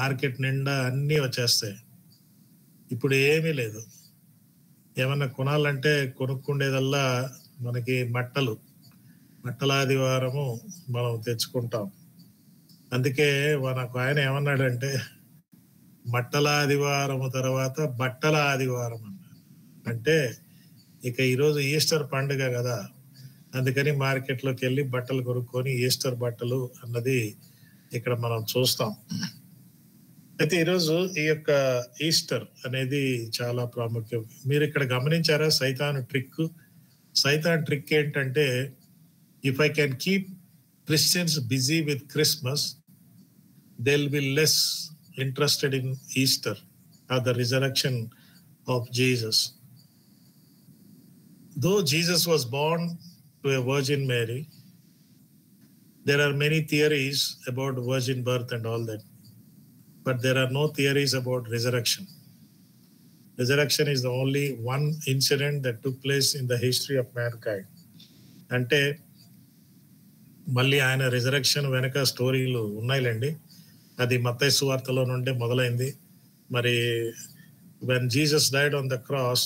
Market నిండా అన్నీ వచ్చేస్తాయి. ఇప్పుడు ఏమీ లేదు. ఏమన్నా కొనాలంటే కొనుక్కుండేదల్లా మనకి మట్టల ఆదివారము మనం తెచ్చుకుంటాం. అందుకే మనకు ఆయన ఏమన్నాడంటే మట్టల ఆదివారము తర్వాత బట్టల ఆదివారం అన్నాడు. అంటే ఇక ఈరోజు ఈస్టర్ పండుగ కదా, అందుకని మార్కెట్లోకి వెళ్ళి బట్టలు కొనుక్కొని ఈస్టర్ బట్టలు అన్నది ఇక్కడ మనం చూస్తాం. అయితే ఈరోజు ఈ యొక్క ఈస్టర్ అనేది చాలా ప్రాముఖ్యం. మీరు ఇక్కడ గమనించారా సైతాన్ ట్రిక్ ఏంటంటే, if I can keep Christians busy with Christmas, they will be less interested in Easter or the resurrection of Jesus. Though Jesus was born to a Virgin Mary, there are many theories about virgin birth and all that. But there are no theories about resurrection. Resurrection is the only one incident that took place in the history of mankind. అంటే మళ్ళీ ఆయన resurrection వెనక స్టోరీలు ఉన్నాయిలేండి. అది మత్తయి సువార్తలో నుండే మొదలైంది. మరి when Jesus died on the cross,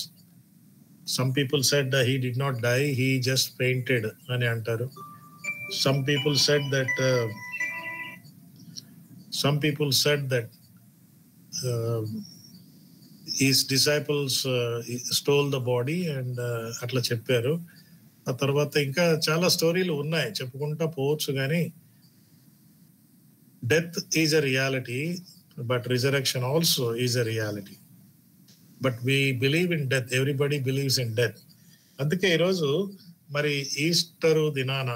some people said that he did not die, he just fainted అని అంటారు. Some people said that his disciples stole the body and అట్లా చెప్పారు. ఆ తర్వాత ఇంకా చాలా స్టోరీలు ఉన్నాయి, చెప్పుకుంటా పోవచ్చు. కానీ death is a reality, but resurrection also is a reality. But we believe in death, everybody believes in death. అందుకే ఈరోజు మరి ఈస్టరు దినాన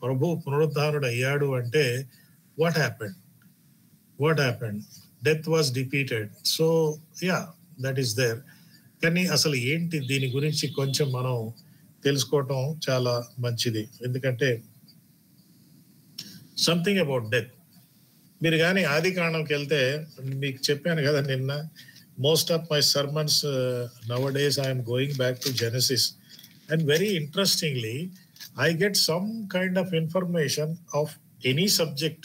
ప్రభు పునరుద్ధానుడు అయ్యాడు అంటే what happened? Death was defeated. So yeah, that is there. కానీ అసలు ఏంటి దీని గురించి కొంచెం మనం తెలుసుకోవటం చాలా మంచిది. ఎందుకంటే సంథింగ్ అబౌట్ డెత్. మీరు కానీ ఆది కాండంకి వెళ్తే, మీకు చెప్పాను కదా నిన్న, most of my sermons nowadays I am going back to Genesis, and very interestingly I get some kind of information of any subject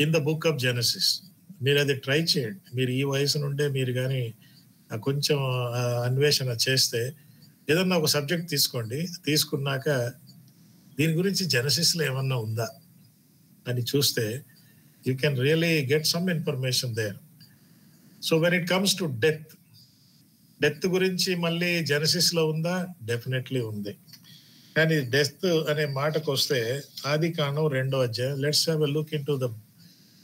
in the book of Genesis. మీరు అది ట్రై చేయండి. మీరు ఈ వయసు నుండే మీరు కానీ కొంచెం అన్వేషణ చేస్తే, ఏదన్నా ఒక సబ్జెక్ట్ తీసుకోండి, తీసుకున్నాక దీని గురించి జెనసిస్లో ఏమన్నా ఉందా అని చూస్తే you can really get some information there. So when it comes to death గురించి మళ్ళీ జెనసిస్లో ఉందా? డెఫినెట్లీ ఉంది. కానీ డెత్ అనే మాటకు వస్తే ఆది కాండం 2వ అధ్యాయం, let's have a look in to the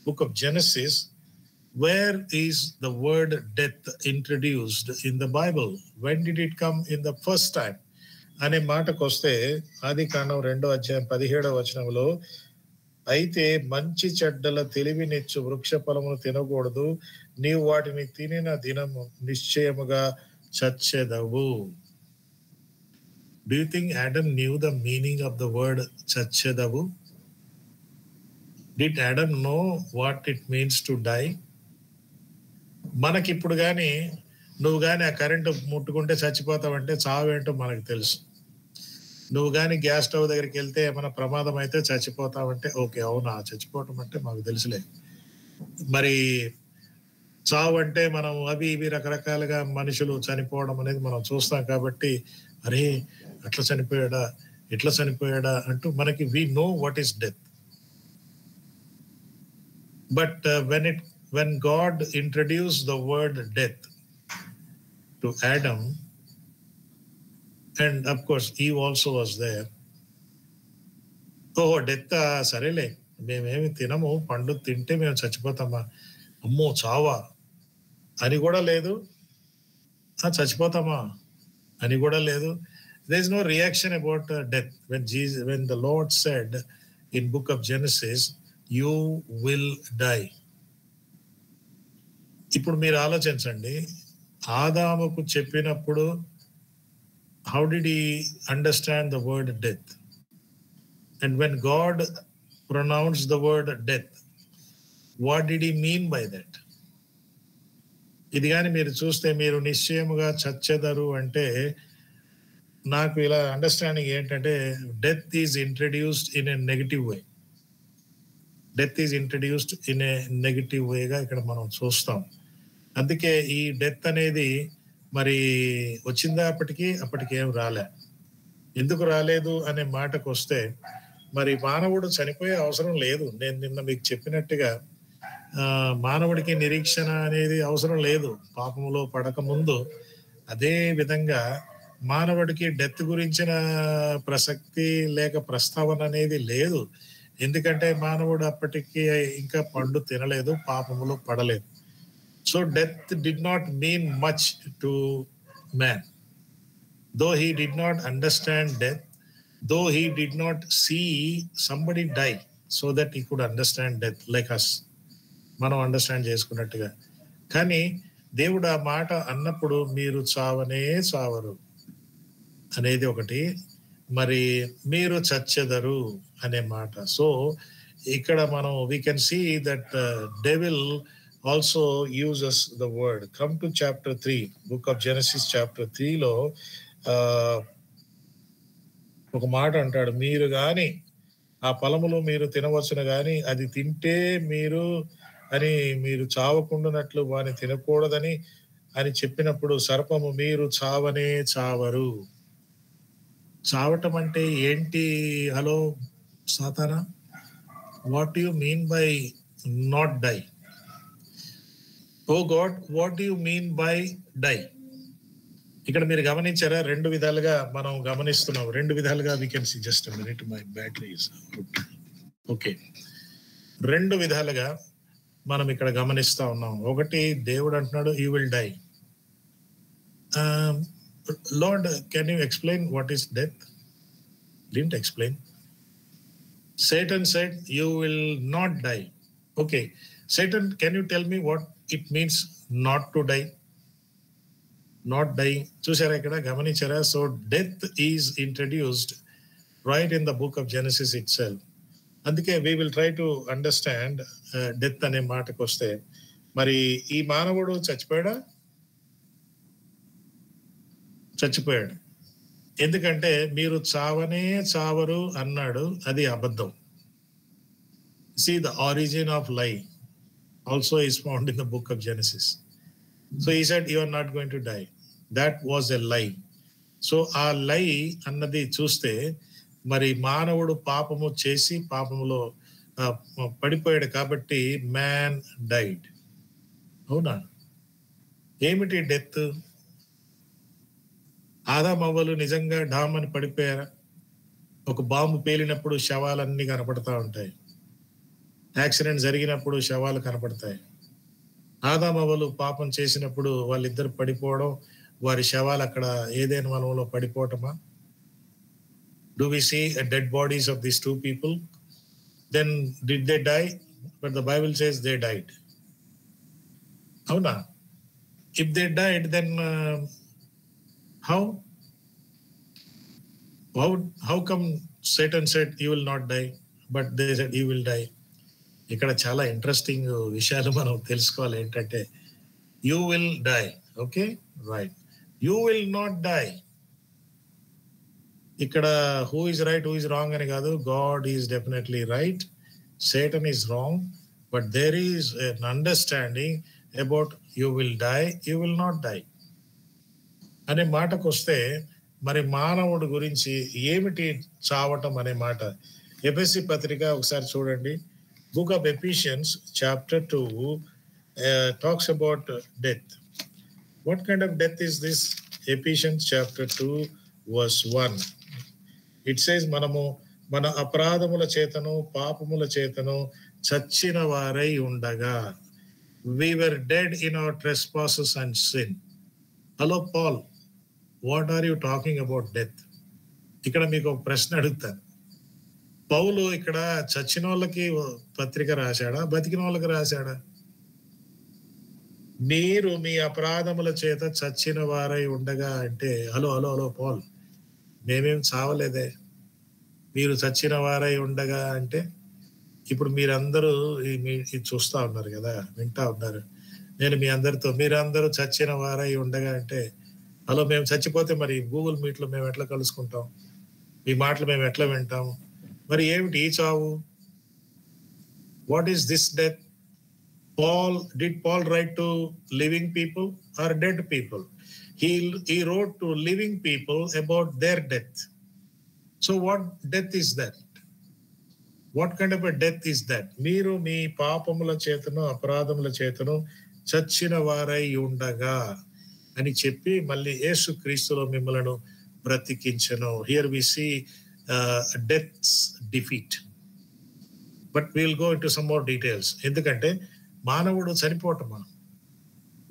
book of Genesis. Where is the word death introduced in the Bible? When did it come in the first time అనే మాటకు వస్తే ఆది కాండం 2వ అధ్యాయం 17వ వచనంలో, అయితే మంచి చెడ్డల తెలివినిచ్చు వృక్ష ఫలమును తినకూడదు, నీవు వాటిని తినిన దినము నిశ్చయముగా చచ్చెదవు. Do you think Adam knew the meaning of the word చచ్చెదవు? Did Adam know what it means to die? మనకిప్పుడు కానీ నువ్వు కానీ ఆ కరెంటు ముట్టుకుంటే చచ్చిపోతావంటే చావేంటో మనకు తెలుసు. నువ్వు కానీ గ్యాస్ స్టవ్ దగ్గరికి వెళ్తే ఏమైనా ప్రమాదం అయితే చచ్చిపోతావంటే ఓకే, అవునా, చచ్చిపోవటం అంటే మాకు తెలుసులే. మరి చావు అంటే మనం అవి ఇవి రకరకాలుగా మనుషులు చనిపోవడం అనేది మనం చూస్తాం. కాబట్టి అరే అట్లా చనిపోయాడా, ఇట్లా చనిపోయాడా అంటూ మనకి we know what is death. But when God introduced the word death to Adam, and of course Eve also was there. Death సరేలే, మేమేమి తినము, పండు తింటే మేము చచ్చిపోతామా, అమ్మో చావా అని కూడా లేదు, చచ్చిపోతామా అని కూడా లేదు. there is no reaction about death when the Lord said in book of Genesis, you will die. ఇప్పుడు మీరు ఆలోచించండి, ఆదాముకు చెప్పినప్పుడు how did he understand the word death? And when God pronounced the word death, what did he mean by that? ఇది కానీ మీరు చూస్తే, మీరు నిశ్చయముగా చచ్చెదరు అంటే, నాకు ఇలా అండర్స్టాండింగ్ ఏంటంటే death is introduced in a negative way. Death is introduced in a negative వేగా ఇక్కడ మనం చూస్తాం. అందుకే ఈ డెత్ అనేది మరి వచ్చిందా అప్పటికి ఏం రాలే. ఎందుకు రాలేదు అనే మాటకు వస్తే, మరి మానవుడు చనిపోయే అవసరం లేదు. నేను నిన్న మీకు చెప్పినట్టుగా మానవుడికి నిరీక్షణ అనేది అవసరం లేదు పాపములో పడక ముందు. అదే విధంగా మానవుడికి డెత్ గురించిన ప్రసక్తి లేక ప్రస్తావన అనేది లేదు. ఎందుకంటే మానవుడు అప్పటికి ఇంకా పండు తినలేదు, పాపములో పడలేదు. So death did not mean much to man. Though he did not understand death, though he did not see somebody die so that he could understand death like us, మనం అండర్స్టాండ్ చేసుకున్నట్టుగా. కానీ దేవుడు ఆ మాట అన్నప్పుడు మీరు చావనే చావరు అనేది ఒకటి, మరి మీరు చచ్చెదరు అనే మాట. సో ఇక్కడ మనం we can see that devil also uses the word. Come to chapter 3, book of Genesis chapter 3లో ఒక మాట అంటాడు, మీరు గాని ఆ ఫలములు మీరు తినవచ్చును గాని అది తింటే మీరు చావకుండానట్లు వాని తినకూడదని అని చెప్పినప్పుడు సర్పము మీరు చావనే చావరు. చావటం అంటే ఏంటి? హలో సాతానా, what you mean by not die? Oh God, what you mean by die? ఇక్కడ మీరు గమనించారా? రెండు విధాలుగా మనం గమనిస్తున్నాం. రెండు విధాలుగా we can see. Just minute, my battery is okay. రెండు విధాలుగా మనం ఇక్కడ గమనిస్తా ఉన్నాం. ఒకటి, దేవుడు అంటున్నాడు you will die. Lord, can you explain what is death? Didn't explain. Satan said you will not die. Okay, Satan, can you tell me what it means not to die? Not die. చూసారా ఇక్కడ, గమనించారా? So death is introduced right in the book of Genesis itself. అందుకే we will try to understand death అనే మాటకు వస్తే, మరి ఈ మానవుడు చచ్చిపోయాడు. ఎందుకంటే మీరు చావనే చావరు అన్నాడు, అది అబద్ధం. See, the origin of lie also is found in the book of Genesis. So he said you are not going to die. That was a lie. So ఆ లై అన్నది చూస్తే, మరి మానవుడు పాపము చేసి పాపములో పడిపోయాడు కాబట్టి మ్యాన్ డైడ్. అవునా? ఏమిటి డెత్? ఆదాము అవ్వలు నిజంగా డామ్ అని పడిపోయారా? ఒక బాంబు పేలినప్పుడు శవాలన్నీ కనపడతా ఉంటాయి. యాక్సిడెంట్ జరిగినప్పుడు శవాలు కనపడతాయి. ఆదాము అవ్వలు పాపం చేసినప్పుడు వాళ్ళిద్దరు పడిపోవడం, వారి శవాలు అక్కడ ఏదైనా వనంలో పడిపోవటమా? Do we see a dead bodies of these two people? Then did they die? But the Bible says they died. అవునా? If they died, then how come Satan said you will not die, but they said you will die? ఇక్కడ చాలా interesting విషయాలు మనం తెలుసుకోవాలి. ఏంటంటే you will die, okay, right. You will not die. ఇక్కడ who is right, who is wrong అని కాదు. God is definitely right, Satan is wrong. But there is an understanding about you will die, you will not die అనే మాటకు వస్తే, మరి మానవుడి గురించి ఏమిటి చావటం అనే మాట. ఎఫెసీ పత్రిక ఒకసారి చూడండి. Book of Ephesians chapter 2 talks about death. What kind of death is this? Ephesians chapter 2 verse 1. It says మనము మన అపరాధముల చేతను పాపముల చేతను చచ్చిన వారై ఉండగా, we were dead in our trespasses and sin. Hello Paul, what are you talking about death? ఇక్కడ మీకు ఒక ప్రశ్న అడుగుతాను. పౌలు ఇక్కడ చచ్చిన వాళ్ళకి పత్రిక రాశాడా, బతికిన వాళ్ళకి రాశాడా? మీరు మీ అపరాధముల చేత చచ్చిన వారై ఉండగా అంటే, హలో పౌల్, మేమేం చావలేదే, మీరు చచ్చిన వారై ఉండగా అంటే, ఇప్పుడు మీరందరూ ఇది చూస్తా ఉన్నారు కదా, వింటా ఉన్నారు. నేను మీ అందరితో, మీరందరూ చచ్చిన వారై ఉండగా అంటే, హలో, మేము చచ్చిపోతే మరి గూగుల్ మీట్లో మేము ఎట్లా కలుసుకుంటాం? మీ మాటలు మేము ఎట్లా వింటాము? మరి ఏమిటి ఈ చావు? What is this death? Did Paul write to living people or dead people? He wrote to living people about their death. So what death is that? What kind of a death is that? మీరు మీ పాపముల చేతను అపరాధముల చేతను చచ్చిన వారై ఉండగా అని చెప్పి మళ్ళీ యేసు క్రీస్తులో మిమ్మలను బ్రతికించెను. Here we see death's defeat. But we'll go into some more details. ఎందుకంటే మానవుడు చనిపోవటమా,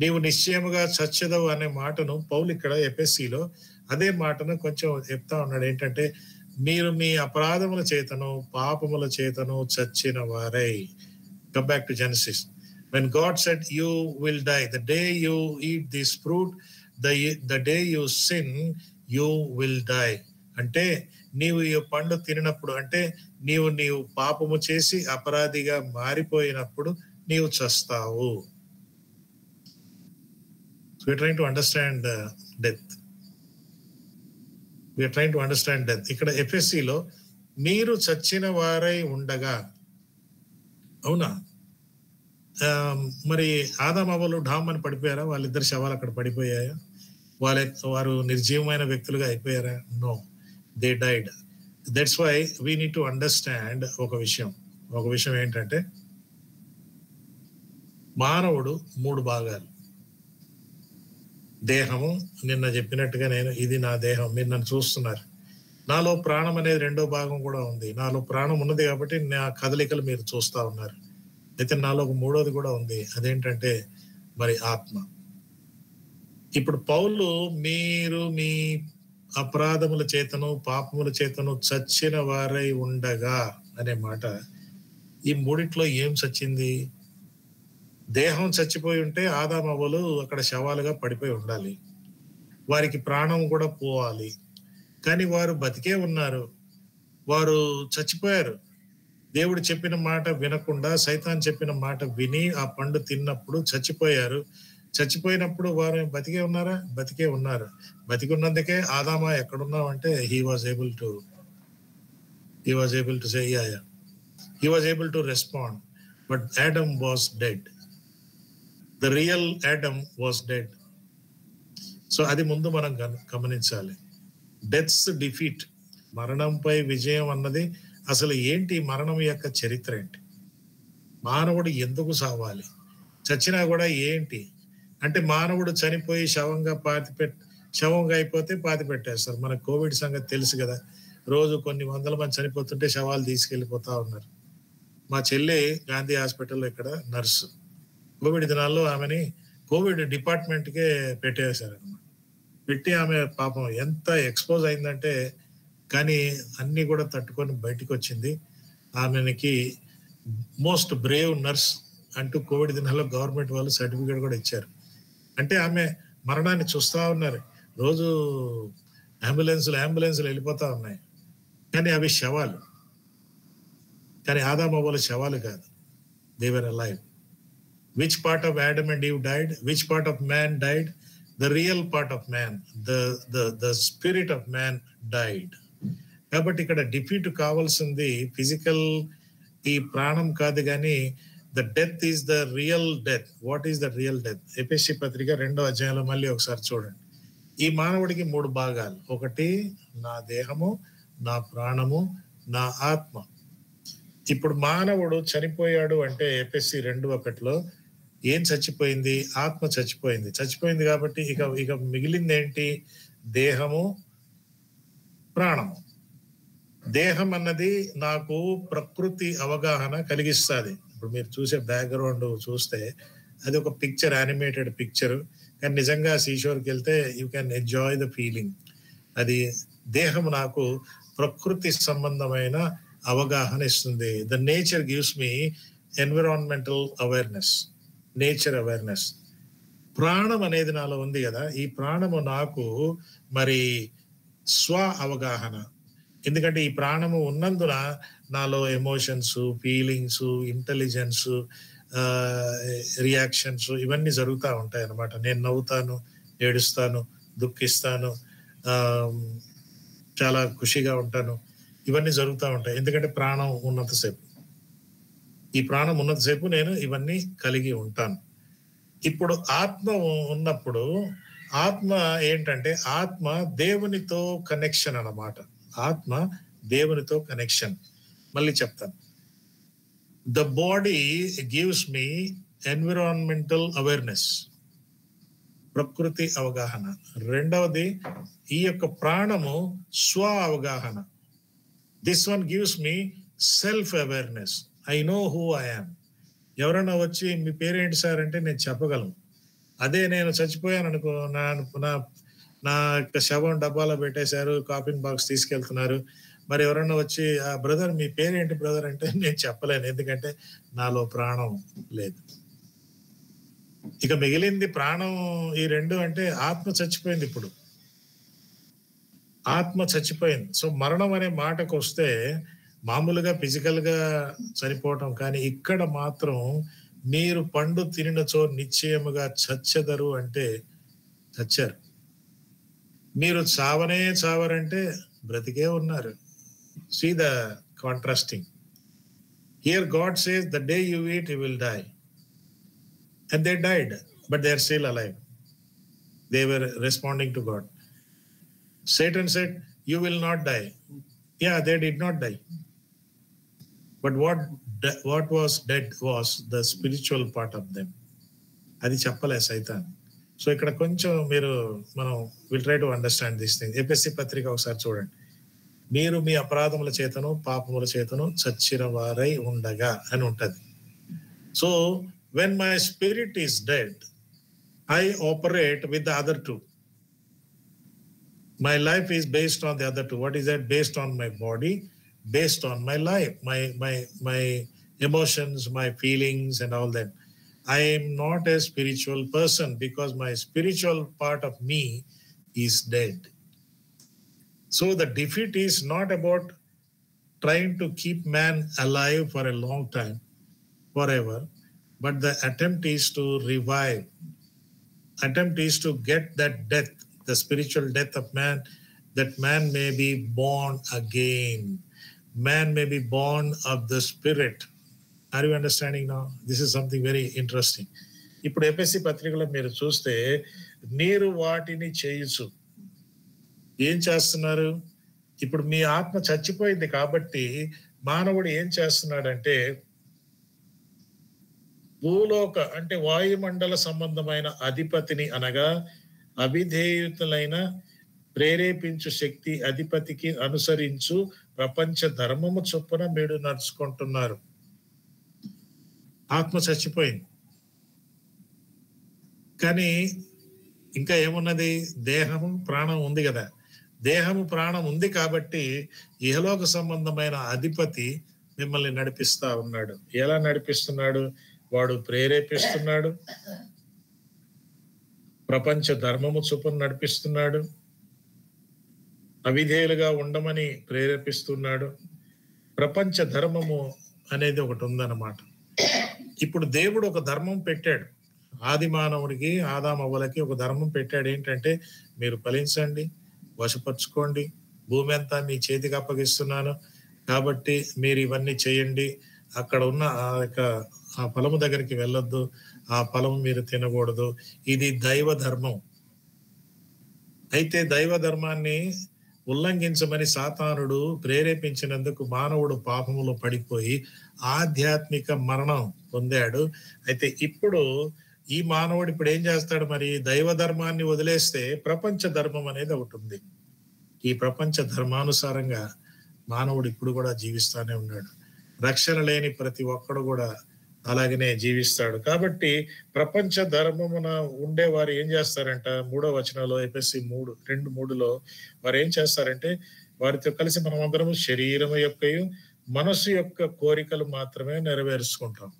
నీవు నిశ్చయముగా చచ్చెదవు అనే మాటను పౌలు ఇక్కడ ఎఫెసీలో అదే మాటను కొంచెం చెప్తా ఉన్నాడు. ఏంటంటే మీరు మీ అపరాధముల చేతను పాపముల చేతను చచ్చిన వారై. Come back to Genesis. When God said you will die, the day you eat this fruit, the day you sin, you will die. అంటే నీవు ఈ పండు తినప్పుడు, అంటే నీవు పాపము చేసి అపరాధిగా మారిపోయినప్పుడు నీవు చస్తావు. So we are trying to understand death. We are trying to understand death. ఇక్కడ ఎఫెసీలో మీరు చచ్చిన వారై ఉండగా, అవునా? మరి ఆదాము అవ్వలు ఢామ్ అని పడిపోయారా? వాళ్ళిద్దరు శవాలు అక్కడ పడిపోయాయా? వారు నిర్జీవమైన వ్యక్తులుగా అయిపోయారా? No, they died. That's why we need to understand ఒక విషయం ఏంటంటే మానవుడు 3 భాగాలు. దేహము, నిన్న చెప్పినట్టుగా ఇది నా దేహం, మీరు నన్ను చూస్తున్నారు. నాలో ప్రాణం అనేది 2వ భాగం కూడా ఉంది. నాలో ప్రాణం ఉన్నది కాబట్టి నా కదలికలు మీరు చూస్తా ఉన్నారు. అయితే నాలో ఒక 3వది కూడా ఉంది. అదేంటంటే మరి ఆత్మ. ఇప్పుడు పౌలు మీరు మీ అపరాధముల చేతను పాపముల చేతను చచ్చిన వారై ఉండగా అనే మాట, ఈ 3 ఏం చచ్చింది? దేహం చచ్చిపోయి ఉంటే ఆదాము అవ్వలు అక్కడ శవాలుగా పడిపోయి ఉండాలి, వారికి ప్రాణం కూడా పోవాలి. కానీ వారు బతికే ఉన్నారు, వారు చచ్చిపోయారు. దేవుడు చెప్పిన మాట వినకుండా సైతాన్ చెప్పిన మాట విని ఆ పండు తిన్నప్పుడు చచ్చిపోయారు. చచ్చిపోయినప్పుడు వారు బతికే ఉన్నారా? బతికే ఉన్నారు. బతికి ఉన్నందుకే ఆదామా ఎక్కడున్నావు అంటే he was able to say yeah. He was able to respond. But Adam was dead. The real Adam was dead. So అది ముందు మనం గమనించాలి. డెత్స్ డిఫీట్, మరణంపై విజయం అన్నది అసలు ఏంటి? మరణం యొక్క చరిత్ర ఏంటి? మానవుడు ఎందుకు సావాలి? చచ్చినా కూడా ఏంటి అంటే, మానవుడు చనిపోయి శవంగా అయిపోతే పాతి పెట్టేస్తారు. మన కోవిడ్ సంగతి తెలుసు కదా, రోజు కొన్ని వందల మంది చనిపోతుంటే శవాలు తీసుకెళ్ళిపోతా ఉన్నారు. మా చెల్లి గాంధీ హాస్పిటల్లో ఇక్కడ నర్సు, కోవిడ్ దినాల్లో ఆమెని కోవిడ్ డిపార్ట్మెంట్కే పెట్టేశారనమాట. పెట్టి ఆమె పాపం ఎంత ఎక్స్పోజ్ అయిందంటే, కానీ అన్ని కూడా తట్టుకొని బయటికి వచ్చింది. ఆమెకి మోస్ట్ బ్రేవ్ నర్స్ అంటూ కోవిడ్ దినాల్లో గవర్నమెంట్ వాళ్ళు సర్టిఫికేట్ కూడా ఇచ్చారు. అంటే ఆమె మరణాన్ని చూస్తా ఉన్నారు. రోజు అంబులెన్స్లు వెళ్ళిపోతా ఉన్నాయి, కానీ అవి శవాలు. కానీ ఆదాము అవ్వలు శవాలు కాదు, they were alive. Which part of Adam and Eve died? Which part of man died? The real part of man, the spirit of man died. కాబట్టి ఇక్కడ డిఫీట్ కావాల్సింది ఫిజికల్ ఈ ప్రాణం కాదు, కానీ the death is the real death. What is the real death? ఎఫెసీ పత్రిక 2వ అధ్యాయంలో మళ్ళీ ఒకసారి చూడండి. ఈ మానవుడికి 3 భాగాలు. ఒకటి నా దేహము, నా ప్రాణము, నా ఆత్మ. ఇప్పుడు మానవుడు చనిపోయాడు అంటే ఎఫెసీ 2:1 ఏం చచ్చిపోయింది? ఆత్మ చచ్చిపోయింది. చచ్చిపోయింది కాబట్టి ఇక మిగిలింది ఏంటి? దేహము, ప్రాణము. దేహం అన్నది నాకు ప్రకృతి అవగాహన కలిగిస్తుంది. ఇప్పుడు మీరు చూసే బ్యాక్గ్రౌండ్ చూస్తే అది ఒక పిక్చర్, యానిమేటెడ్ పిక్చర్, కానీ నిజంగా సీషోర్కి వెళ్తే you can enjoy the feeling. అది దేహం నాకు ప్రకృతి సంబంధమైన అవగాహన ఇస్తుంది. The nature gives me environmental awareness, nature awareness. ప్రాణం అనేది నాలో ఉంది కదా, ఈ ప్రాణము నాకు మరి స్వ అవగాహన. ఎందుకంటే ఈ ప్రాణము ఉన్నందున నాలో ఎమోషన్స్, ఫీలింగ్స్, ఇంటెలిజెన్స్, రియాక్షన్స్ ఇవన్నీ జరుగుతూ ఉంటాయి అన్నమాట. నేను నవ్వుతాను, ఏడుస్తాను, దుఃఖిస్తాను, చాలా ఖుషిగా ఉంటాను, ఇవన్నీ జరుగుతూ ఉంటాయి. ఎందుకంటే ప్రాణం ఉన్నంతసేపు. ఈ ప్రాణం ఉన్నంతసేపు నేను ఇవన్నీ కలిగి ఉంటాను. ఇప్పుడు ఆత్మ ఉన్నప్పుడు ఆత్మ ఏంటంటే ఆత్మ దేవునితో కనెక్షన్ అన్నమాట. ఆత్మ దేవునితో కనెక్షన్. మళ్ళీ చెప్తాను. The body gives me environmental awareness, ప్రకృతి అవగాహన. రెండవది ఈ యొక్క ప్రాణము స్వ అవగాహన. This one gives me self awareness. I know who I am. ఎవరైనా వచ్చి మీ పేరేంటి సార్ అంటే నేను చెప్పగలను. అదే నేను చచ్చిపోయాను అనుకో, నా యొక్క శవం డబ్బాలో పెట్టేశారు, కాఫిన్ బాక్స్ తీసుకెళ్తున్నారు, మరి ఎవరన్నా వచ్చి బ్రదర్ మీ పేరేంటి బ్రదర్ అంటే నేను చెప్పలేను, ఎందుకంటే నాలో ప్రాణం లేదు. ఇక మిగిలింది ప్రాణం. ఈ రెండు అంటే ఆత్మ చచ్చిపోయింది. ఇప్పుడు ఆత్మ చచ్చిపోయింది. సో మరణం అనే మాటకు వస్తే మామూలుగా ఫిజికల్ గా చనిపోవటం, కానీ ఇక్కడ మాత్రం మీరు పండు తినినచో నిశ్చయముగా చచ్చెదరు అంటే చచ్చారు. మీరు చావనే చావరంటే బ్రతికే ఉన్నారు. See the contrasting. Here God says the day you eat you will die. And they died, but they are still alive. They were responding to God. Satan said, you will not die. Yeah, they did not die. But what was dead was the spiritual part of them. అది చెప్పలే సైతాన్. So ఇక్కడ కొంచెం మనం will try to understand this thing. ఎఫెసీ పత్రిక ఒకసారి చూడండి. మీరు మీ అపరాధముల చేతను పాపముల చేతను చచ్చిన వారై ఉండగా అని ఉంటది. So when my spirit is dead, I operate with the other two. My life is based on the other two. What is that? Based on my body, based on my life, my emotions, my feelings and all that. I am not a spiritual person because my spiritual part of me is dead. So the defeat is not about trying to keep man alive for a long time, forever, but the attempt is to revive. Attempt is to get that death, the spiritual death of man, that man may be born again. Man may be born of the spirit. Are you understanding now? This is something very interesting. ఇప్పుడు ఎఫెసీ పత్రికలో మీరు చూస్తే మీరు వాటిని చేయొచ్చు. ఏం చేస్తున్నారు? ఇప్పుడు మీ ఆత్మ చచ్చిపోయింది కాబట్టి మానవుడు ఏం చేస్తున్నాడంటే భూలోక అంటే వాయుమండల సంబంధమైన అధిపతిని అనగా అవిధేయుతులైన ప్రేరేపించు శక్తి అధిపతికి అనుసరించు ప్రపంచ ధర్మము చొప్పున మీరు నడుచుకుంటున్నారు. ఆత్మ చచ్చిపోయింది కానీ ఇంకా ఏమున్నది? దేహము ప్రాణం ఉంది కదా. దేహము ప్రాణం ఉంది కాబట్టి ఇహలోక సంబంధమైన అధిపతి మిమ్మల్ని నడిపిస్తా ఉన్నాడు. ఎలా నడిపిస్తున్నాడు? వాడు ప్రేరేపిస్తున్నాడు, ప్రపంచ ధర్మము చొప్పున నడిపిస్తున్నాడు, అవిధేయులుగా ఉండమని ప్రేరేపిస్తున్నాడు. ప్రపంచ ధర్మము అనేది ఒకటి ఉందన్నమాట. ఇప్పుడు దేవుడు ఒక ధర్మం పెట్టాడు. ఆది మానవుడికి ఆదామవ్వలకి ఒక ధర్మం పెట్టాడు. ఏంటంటే మీరు ఫలించండి, వశపరుచుకోండి, భూమి అంతా మీ చేతికి అప్పగిస్తున్నాను కాబట్టి మీరు ఇవన్నీ చేయండి. అక్కడ ఉన్న ఆ ఫలము దగ్గరికి వెళ్ళొద్దు, ఆ ఫలము మీరు తినకూడదు. ఇది దైవ ధర్మం. అయితే దైవ ధర్మాన్ని ఉల్లంఘించమని సాతానుడు ప్రేరేపించినందుకు మానవుడు పాపములో పడిపోయి ఆధ్యాత్మిక మరణం పొందాడు. అయితే ఇప్పుడు ఈ మానవుడు ఇప్పుడు ఏం చేస్తాడు? మరి దైవ ధర్మాన్ని వదిలేస్తే ప్రపంచ ధర్మం అనేది ఒకటి ఉంది. ఈ ప్రపంచ ధర్మానుసారంగా మానవుడు ఇప్పుడు కూడా జీవిస్తానే ఉన్నాడు. రక్షణ లేని ప్రతి ఒక్కడు కూడా అలాగనే జీవిస్తాడు. కాబట్టి ప్రపంచ ధర్మమున ఉండే వారు ఏం చేస్తారంట? 3వ వచనంలో ఎఫెసీ 3:2-3లో వారు ఏం చేస్తారంటే వారితో కలిసి మనం అందరము శరీరము యొక్కయు మనసు యొక్క కోరికలు మాత్రమే నెరవేర్చుకుంటాం.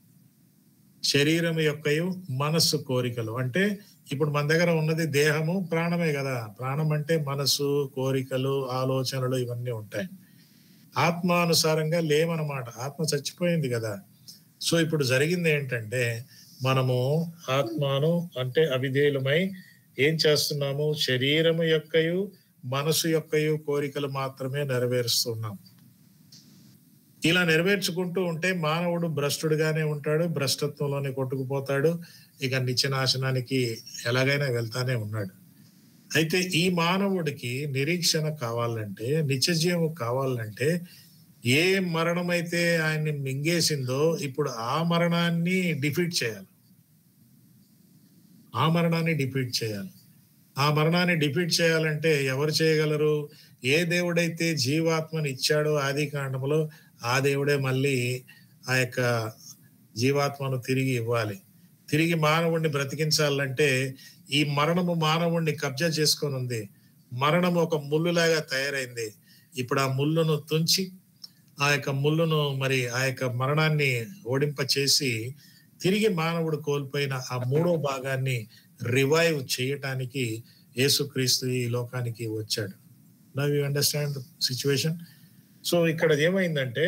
శరీరము యొక్కయు మనస్సు కోరికలు అంటే ఇప్పుడు మన దగ్గర ఉన్నది దేహము ప్రాణమే కదా. ప్రాణం అంటే మనసు, కోరికలు, ఆలోచనలు ఇవన్నీ ఉంటాయి. ఆత్మానుసారంగా లేవన్నమాట. ఆత్మ చచ్చిపోయింది కదా. సో ఇప్పుడు జరిగింది ఏంటంటే మనము ఆత్మను అంటే అవిధేయులమై ఏం చేస్తున్నాము? శరీరము యొక్కయు మనసు యొక్కయు కోరికలు మాత్రమే నెరవేరుస్తున్నాం. ఇలా నెరవేర్చుకుంటూ ఉంటే మానవుడు భ్రష్టుడిగానే ఉంటాడు, భ్రష్టత్వంలోనే కొట్టుకుపోతాడు, ఇక నిత్యనాశనానికి ఎలాగైనా వెళ్తానే ఉన్నాడు. అయితే ఈ మానవుడికి నిరీక్షణ కావాలంటే, నిత్యజీవం కావాలంటే, ఏ మరణమైతే ఆయన్ని మింగేసిందో ఇప్పుడు ఆ మరణాన్ని డిఫీట్ చేయాలి. ఆ మరణాన్ని డిఫీట్ చేయాలి. ఆ మరణాన్ని డిఫీట్ చేయాలంటే ఎవరు చేయగలరు? ఏ దేవుడైతే జీవాత్మని ఇచ్చాడో ఆది కాండములో, ఆ దేవుడే మళ్ళీ ఆ యొక్క జీవాత్మను తిరిగి ఇవ్వాలి. తిరిగి మానవుణ్ణి బ్రతికించాలంటే ఈ మరణము మానవుణ్ణి కబ్జా చేసుకొని ఉంది. మరణం ఒక ముళ్ళులాగా తయారైంది. ఇప్పుడు ఆ ముళ్ళును తుంచి ఆ యొక్క ముళ్ళును మరి ఆ యొక్క మరణాన్ని ఓడింప చేసి తిరిగి మానవుడు కోల్పోయిన ఆ మూడో భాగాన్ని రివైవ్ చేయటానికి యేసుక్రీస్తు ఈ లోకానికి వచ్చాడు. Now you understand situation. So ఇక్కడ ఏమైందంటే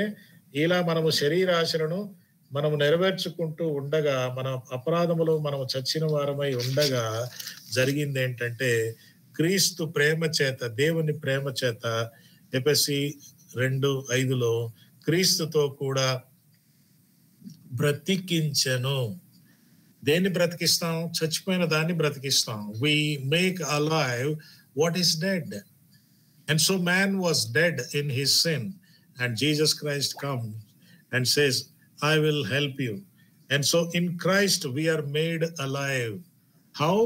ఇలా మనము శరీరాశలను మనము నెరవేర్చుకుంటూ ఉండగా, మన అపరాధములు మనము చచ్చిన వారమై ఉండగా జరిగింది ఏంటంటే, క్రీస్తు ప్రేమ చేత, దేవుని ప్రేమ చేత ఎఫెసీ 2:5లో క్రీస్తుతో కూడా బ్రతికించెను. దేన్ని బ్రతికిస్తాం? చచ్చిపోయిన దాన్ని బ్రతికిస్తాం. We make alive what is dead. And so man was dead in his sin, and Jesus Christ comes and says, I will help you. And so in Christ we are made alive. How?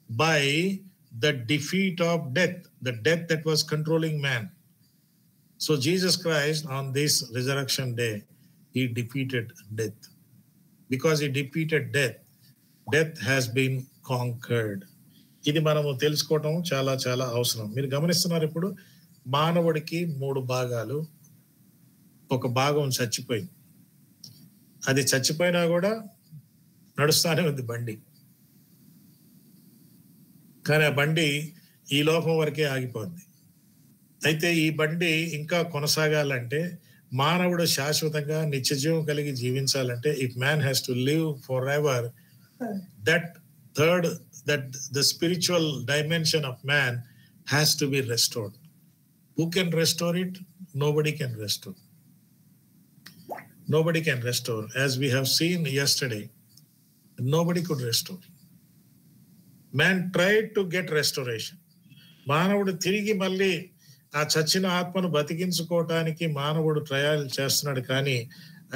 By the defeat of death, the death that was controlling man. So Jesus Christ on this resurrection day, he defeated death. Because he defeated death, death has been conquered. ఇది మనము తెలుసుకోవటం చాలా చాలా అవసరం. మీరు గమనిస్తున్నారు, ఇప్పుడు మానవుడికి 3 భాగాలు. ఒక భాగం చచ్చిపోయింది. అది చచ్చిపోయినా కూడా నడుస్తానే ఉంది బండి. కానీ ఆ బండి ఈ లోకం వరకే ఆగిపోద్ది. అయితే ఈ బండి ఇంకా కొనసాగాలంటే, మానవుడు శాశ్వతంగా నిత్యజీవం కలిగి జీవించాలంటే, if man has to live for ever, that the spiritual dimension of man has to be restored. Who can restore it? Nobody can restore. Nobody can restore. As we have seen yesterday, nobody could restore. Man tried to get restoration. మానవుడు తిరిగి మళ్ళీ ఆ చచ్చిన ఆత్మను బతికించుకోవటానికి మానవుడు trial చేస్తున్నాడు, కానీ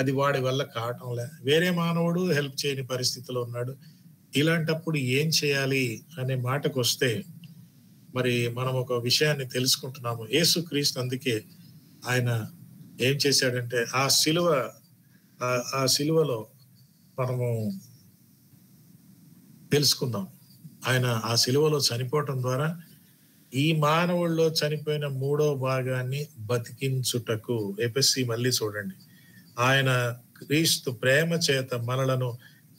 అది వాడి వల్ల కావటంలే. వేరే మానవుడు హెల్ప్ చేయని పరిస్థితిలో ఉన్నాడు. ఇలాంటప్పుడు ఏం చేయాలి అనే మాటకు వస్తే, మరి మనం ఒక విషయాన్ని తెలుసుకుంటున్నాము. యేసుక్రీస్తు అందుకే ఆయన ఏం చేశాడంటే, ఆ సిలువలో మనము తెలుసుకుందాం. ఆయన ఆ సిలువలో చనిపోవటం ద్వారా ఈ మానవుల్లో చనిపోయిన 3వ భాగాన్ని బతికించుటకు, ఎఫెసీ మళ్ళీ చూడండి, ఆయన క్రీస్తు ప్రేమ చేత మనలను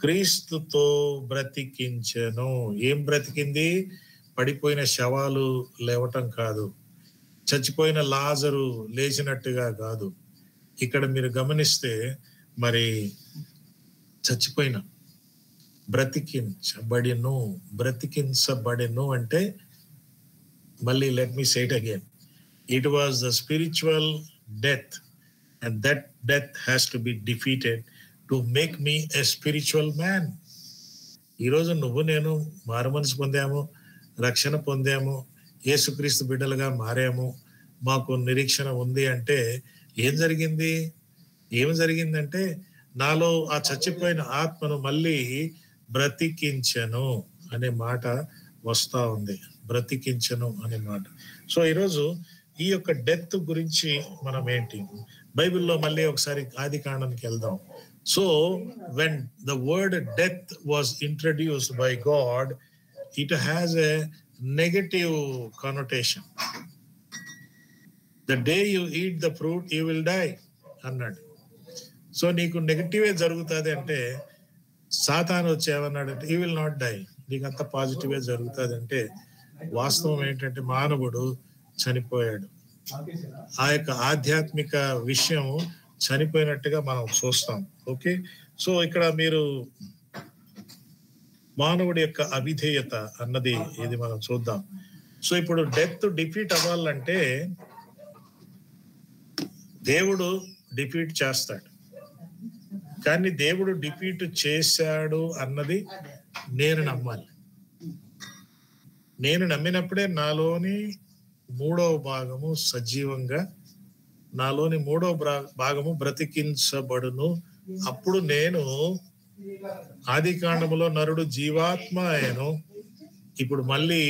క్రీస్తుతో బ్రతికించెను. ఏం బ్రతికింది? పడిపోయిన శవాలు లేవటం కాదు, చచ్చిపోయిన లాజరు లేచినట్టుగా కాదు. ఇక్కడ మీరు గమనిస్తే, మరి చచ్చిపోయిన బ్రతికించబడెను అంటే, మళ్ళీ let me say it again, it was the spiritual death, and that death has to be defeated to make me a spiritual man. ఈరోజు నువ్వు నేను మారుమనసు పొందాము, రక్షణ పొందాము, యేసుక్రీస్తు బిడ్డలుగా మారాము, మాకు నిరీక్షణ ఉంది అంటే ఏం జరిగిందంటే, నాలో ఆ చచ్చిపోయిన ఆత్మను మళ్ళీ బ్రతికించెను అనే మాట వస్తా ఉంది. బ్రతికించెను అనే మాట. సో ఈరోజు ఈ యొక్క డెత్ గురించి మనం ఏంటి, బైబిల్లో మళ్ళీ ఒకసారి ఆది కాండానికి వెళ్దాం. So when the word death was introduced by God, it has a negative connotation. The day you eat the fruit, you will die అన్నాడు. సో నీకు నెగటివే జరుగుతుంది అంటే, సాతాను వచ్చి ఏమన్నాడంటే, యూ విల్ నాట్ డై, నీకు అంత పాజిటివే జరుగుతుంది అంటే, వాస్తవం ఏంటంటే మానవుడు చనిపోయాడు. ఆ యొక్క ఆధ్యాత్మిక విషయం చనిపోయినట్టుగా మనం చూస్తాం. ఓకే, సో ఇక్కడ మీరు మానవుడి యొక్క అవిధేయత అన్నది ఇది మనం చూద్దాం. సో ఇప్పుడు డెత్ డిఫీట్ అవ్వాలంటే దేవుడు డిఫీట్ చేస్తాడు, కానీ దేవుడు డిఫీట్ చేశాడు అన్నది నేను నమ్మాలి. నేను నమ్మినప్పుడే నాలోని 3వ భాగము సజీవంగా, నాలోని 3వ భాగము బ్రతికించబడును. అప్పుడు నేను ఆది కాండములో నరుడు జీవాత్మ అయ్యను, ఇప్పుడు మళ్ళీ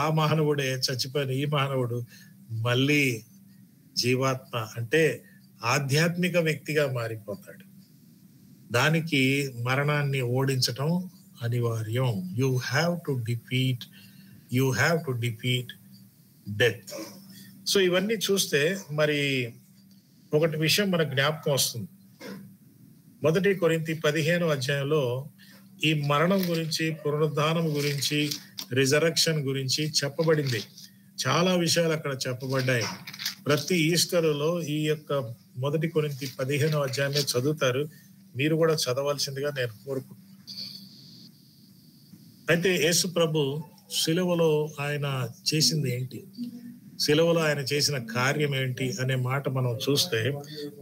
ఆ మానవుడే చచ్చిపోయిన ఈ మానవుడు మళ్ళీ జీవాత్మ అంటే ఆధ్యాత్మిక వ్యక్తిగా మారిపోతాడు. దానికి మరణాన్ని ఓడించటం అనివార్యం. You have to defeat death. So ఇవన్నీ చూస్తే మరి ఒకటి విషయం మనకు జ్ఞాపకం వస్తుంది. 1 కొరింథీ 15వ అధ్యాయంలో ఈ మరణం గురించి, పునరుద్ధానం గురించి, రిజరక్షన్ గురించి చెప్పబడింది. చాలా విషయాలు అక్కడ చెప్పబడ్డాయి. ప్రతి ఈస్టర్లో ఈ యొక్క 1 కొరింథీ 15వ అధ్యాయాన్ని చదువుతారు. మీరు కూడా చదవాల్సిందిగా నేను కోరుకుంటున్నాను. అయితే యేసు ప్రభు శిలువలో ఆయన చేసింది ఏంటి, శిలువలో ఆయన చేసిన కార్యం ఏంటి అనే మాట మనం చూస్తే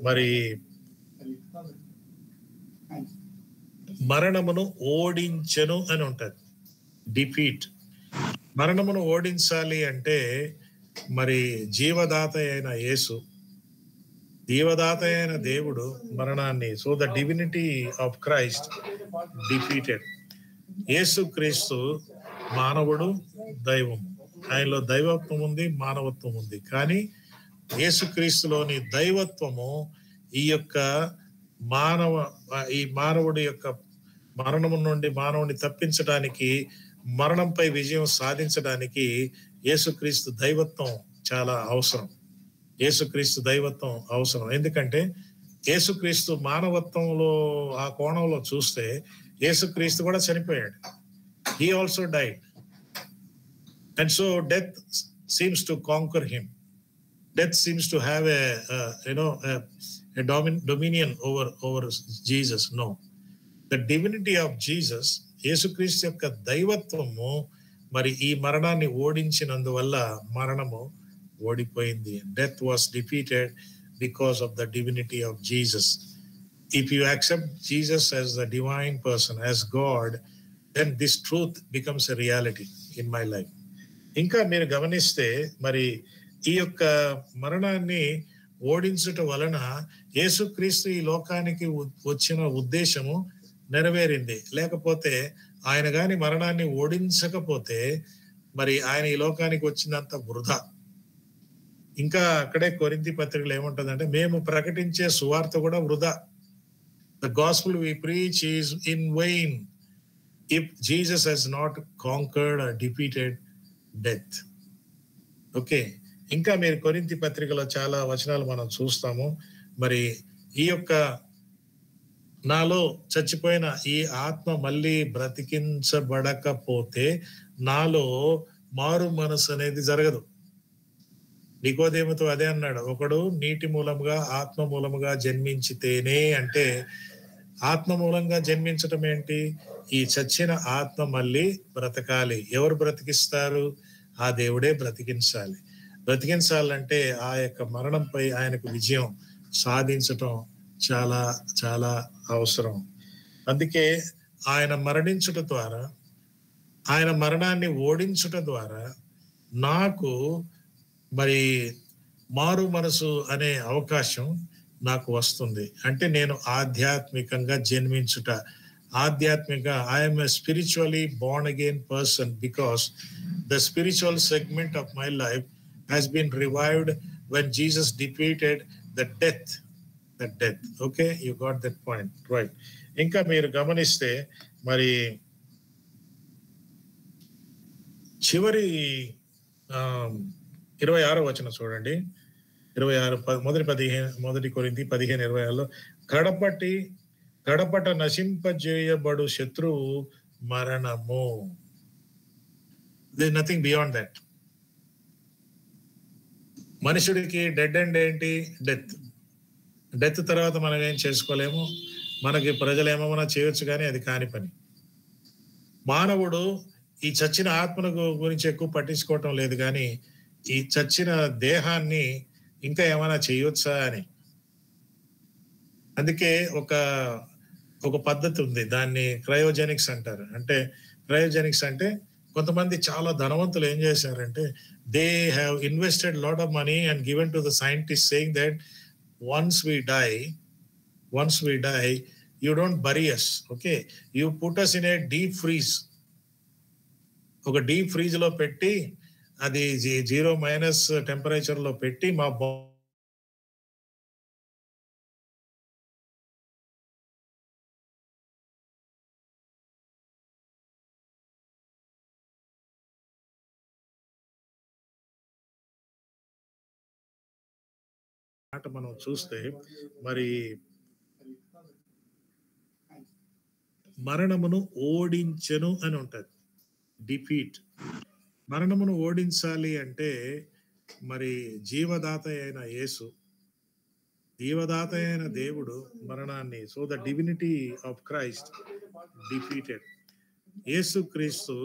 మరి మరణమును ఓడించెను అని ఉంటది. డిఫీట్. మరణమును ఓడించాలి అంటే మరి జీవదాత అయిన యేసు, జీవదాత అయిన దేవుడు మరణాన్ని, so the divinity of Christ defeated. యేసు క్రీస్తు మానవుడు, దైవము. ఆయనలో దైవత్వం ఉంది, మానవత్వం ఉంది. కానీ యేసుక్రీస్తులోని దైవత్వము ఈ యొక్క మానవుడి యొక్క మరణము నుండి మానవుని తప్పించడానికి, మరణంపై విజయం సాధించడానికి యేసుక్రీస్తు దైవత్వం చాలా అవసరం. యేసుక్రీస్తు దైవత్వం అవసరం. ఎందుకంటే యేసుక్రీస్తు మానవత్వంలో ఆ కోణంలో చూస్తే యేసుక్రీస్తు కూడా చనిపోయాడు. He also died. And so death seems to conquer him. Death seems to have a dominion over Jesus. No. The divinity of Jesus, యేసుక్రీస్తు యొక్క దైవత్వము మరి ఈ మరణాన్ని ఓడించినందువల్ల మరణము ఓడిపోయింది. Death was defeated because of the divinity of Jesus. If you accept Jesus as the divine person, as God, then this truth becomes a reality in my life. ఇంకా మీరు గమనిస్తే మరి ఈ యొక్క మరణాన్ని ఓడించుట వలన యేసుక్రీస్తు ఈ లోకానికి వచ్చిన ఉద్దేశము నెరవేరింది. లేకపోతే ఆయన గాని మరణాన్ని ఓడించకపోతే మరి ఆయన ఈ లోకానికి వచ్చినంత వృధా. ఇంకా అక్కడే కొరింథీ పత్రికలో ఏముంటుందంటే, మేము ప్రకటించే సువార్త కూడా వృధా. The gospel we preach is in vain if Jesus has not conquered or defeated death. Okay, ఇంకా మీరు కొరింథీ పత్రికలో చాలా వచనాలు మనం చూస్తాము. మరి ఈ యొక్క నాలో చచ్చిపోయిన ఈ ఆత్మ మళ్ళీ బ్రతికించబడకపోతే నాలో మారు మనసు అనేది జరగదు. నికోదేముతో అదే అన్నాడు, ఒకడు నీటి మూలముగా ఆత్మ మూలముగా జన్మించితేనే. అంటే ఆత్మ మూలంగా జన్మించటం ఏంటి? ఈ చచ్చిన ఆత్మ మళ్ళీ బ్రతకాలి. ఎవరు బ్రతికిస్తారు? ఆ దేవుడే బ్రతికించాలి. బ్రతికించాలంటే ఆ యొక్క మరణంపై ఆయనకు విజయం సాధించటం చాలా చాలా అవసరం. అందుకే ఆయన మరణించుట ద్వారా, ఆయన మరణాన్ని ఓడించుట ద్వారా నాకు మరి మారు మనసు అనే అవకాశం నాకు వస్తుంది. అంటే నేను ఆధ్యాత్మికంగా జన్మించుట, ఆధ్యాత్మిక I'm a spiritually born again person because the spiritual segment of my life has been revived when Jesus defeated the death. Okay, you got that point right. ఇంకా మీరు గమనిస్తే మరి చివరి 26వ వచనం చూడండి. 26 1 కొరింథీ 15:26లో కడపట నశింపజేయబడు శత్రువు మరణము. They nothing beyond that. మనుషుడికి డెడ్ ఎండ్ ఏంటి? డెత్ తర్వాత మనం ఏం చేసుకోలేము. మనకి ప్రజలు ఏమన్నా చేయొచ్చు, కానీ అది కాని పని. మానవుడు ఈ చచ్చిన ఆత్మను గురించి ఎక్కువ పట్టించుకోవటం లేదు, కానీ ఈ చచ్చిన దేహాన్ని ఇంకా ఏమైనా చేయొచ్చా అని. అందుకే ఒక ఒక పద్ధతి ఉంది. దాన్ని క్రయోజెనిక్స్ అంటారు. అంటే క్రయోజెనిక్స్ అంటే కొంతమంది చాలా ధనవంతులు ఏం చేశారంటే they have invested lot of money and given to the scientist saying that once we die once we die, you don't bury us. Okay, you put us in a deep freeze. ఒక deep freeze లో పెట్టి అది 0- temperature లో పెట్టి మా మాట మనం చూస్తే మరి మరణమును ఓడించెను అని ఉంటది. డిఫీట్. మరణమును ఓడించాలి అంటే మరి జీవదాత అయిన యేసు, జీవదాత అయిన దేవుడు మరణాన్ని, so the divinity of Christ defeated. యేసు క్రీస్తు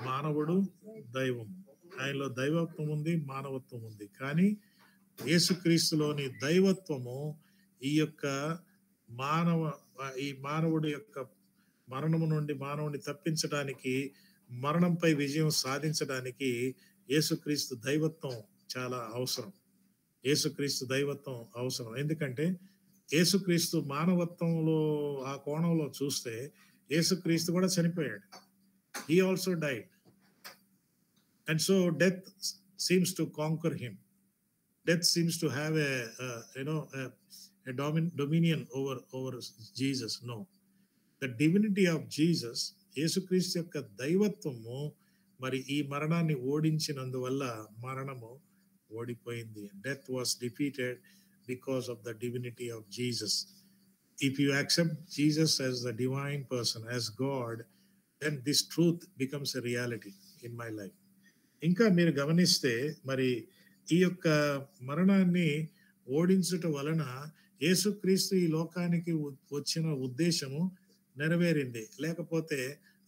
మానవుడు, దైవం. ఆయనలో దైవత్వం ఉంది, మానవత్వం ఉంది. కానీ యేసుక్రీస్తులోని దైవత్వము ఈ యొక్క ఈ మానవుడి యొక్క మరణము నుండి మానవుని తప్పించడానికి, మరణంపై విజయం సాధించడానికి యేసుక్రీస్తు దైవత్వం చాలా అవసరం. యేసుక్రీస్తు దైవత్వం అవసరం. ఎందుకంటే యేసుక్రీస్తు మానవత్వంలో ఆ కోణంలో చూస్తే యేసుక్రీస్తు కూడా చనిపోయాడు. He also died. And so death seems to conquer him. Death seems to have a dominion over Jesus. No, the divinity of Jesus, యేసుక్రీస్తు యొక్క దైవత్వము మరి ఈ మరణాన్ని ఓడించినందువల్ల మరణము ఓడిపోయింది. Death was defeated because of the divinity of Jesus. If you accept Jesus as the divine person, as God, then this truth becomes a reality in my life. ఇంకా మీరు గమనిస్తే మరి ఈ యొక్క మరణాన్ని ఓడించటం వలన యేసుక్రీస్తు ఈ లోకానికి వచ్చిన ఉద్దేశము నెరవేరింది. లేకపోతే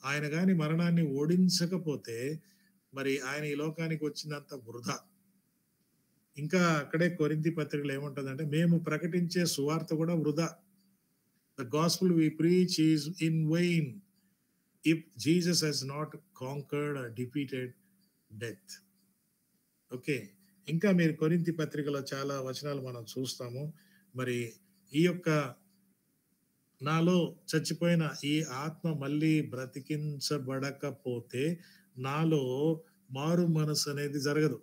ఆయన గాని మరణాన్ని ఓడించకపోతే మరి ఆయన ఈ లోకానికి వచ్చినంత వృధా. ఇంకా అక్కడే కొరింథీ పత్రికలో ఏముంటుందంటే మేము ప్రకటించే సువార్త కూడా వృధా. The gospel we preach is in vain if Jesus has not conquered or defeated death. Okay, ఇంకా మీరు కొరింథీ పత్రికలో చాలా వచనాలు మనం చూస్తాము. మరి ఈ యొక్క నాలో చచ్చిపోయిన ఈ ఆత్మ మళ్ళీ బ్రతికించబడకపోతే నాలో మారు మనసు అనేది జరగదు.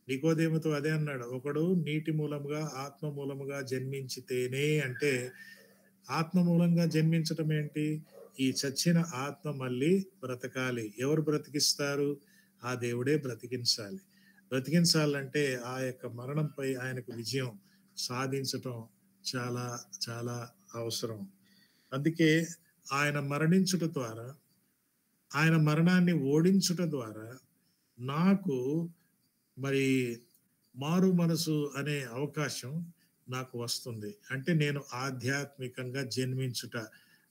నికోదేముతో అదే అన్నాడు, ఒకడు నీటి మూలముగా ఆత్మ మూలముగా జన్మించితేనే. అంటే ఆత్మ మూలంగా జన్మించటం ఏంటి? ఈ చచ్చిన ఆత్మ మళ్ళీ బ్రతకాలి. ఎవరు బ్రతికిస్తారు? ఆ దేవుడే బ్రతికించాలి. బ్రతికించాలంటే ఆ యొక్క మరణంపై ఆయనకు విజయం సాధించటం చాలా చాలా అవసరం. అందుకే ఆయన మరణించుట ద్వారా, ఆయన మరణాన్ని ఓడించుట ద్వారా నాకు మరి మారు మనసు అనే అవకాశం నాకు వస్తుంది. అంటే నేను ఆధ్యాత్మికంగా జన్మించుట.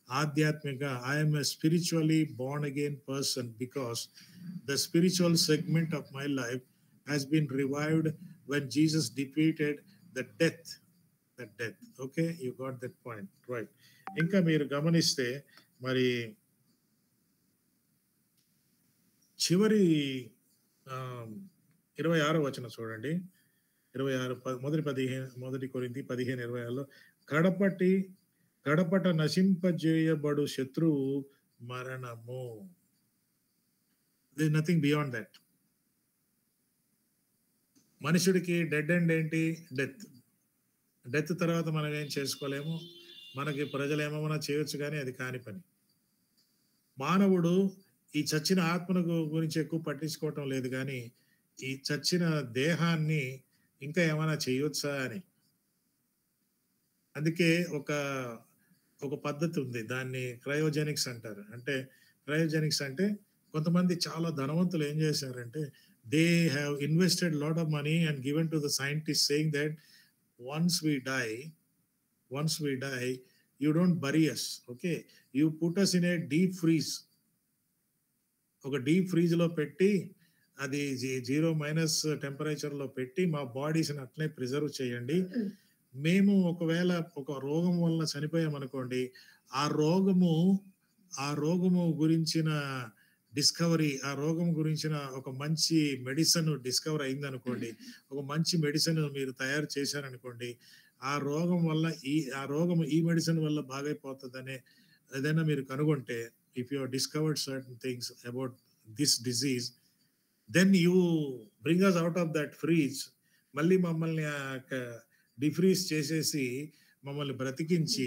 ఆధ్యాత్మిక I'm a spiritually born again person because the spiritual segment of my life has been revived when Jesus defeated the death. Okay, you got that point, right? ఇంకా మీరు గమనిస్తే మరి చివరి 26వ వచనం చూడండి. 26 మొదటి కొరింథీ 15:26లో కడపట నశింపజేయబడు శత్రువు మరణము. There is nothing beyond that. మనుషుడికి డెడ్ ఎండ్ ఏంటి? డెత్. డెత్ తర్వాత మనం ఏం చేసుకోలేము. మనకి ప్రజలేమన్నా చేయొచ్చు, కానీ అది కాని పని. మానవుడు ఈ చచ్చిన ఆత్మను గురించి ఎక్కువ పట్టించుకోవటం లేదు, కానీ ఈ చచ్చిన దేహాన్ని ఇంకా ఏమైనా చేయొచ్చా అని. అందుకే ఒక పద్ధతి ఉంది. దాన్ని క్రయోజెనిక్స్ అంటారు. అంటే క్రయోజెనిక్స్ అంటే కొంతమంది చాలా ధనవంతులు ఏం చేశారంటే they have invested a lot of money and given to the scientists saying that once we die, you don't bury us. Okay, you put us in a deep freeze. ఒక deep freeze లో పెట్టి అది 0- temperature లో పెట్టి మా bodies అట్లే preserve చేయండి. మేము ఒకవేళ ఒక రోగం వల్ల చనిపోయామనుకోండి, ఆ రోగము గురించిన డిస్కవరీ, ఆ రోగం గురించిన ఒక మంచి మెడిసిన్ డిస్కవర్ అయిందనుకోండి, ఒక మంచి మెడిసిన్ మీరు తయారు చేశారనుకోండి, ఆ రోగం ఈ మెడిసిన్ వల్ల బాగైపోతుందనే ఏదైనా మీరు కనుగొంటే, if you discovered certain things about this disease, then you bring us out of that freeze. మళ్ళీ మమ్మల్ని డిఫ్రీజ్ చేసేసి మమ్మల్ని బ్రతికించి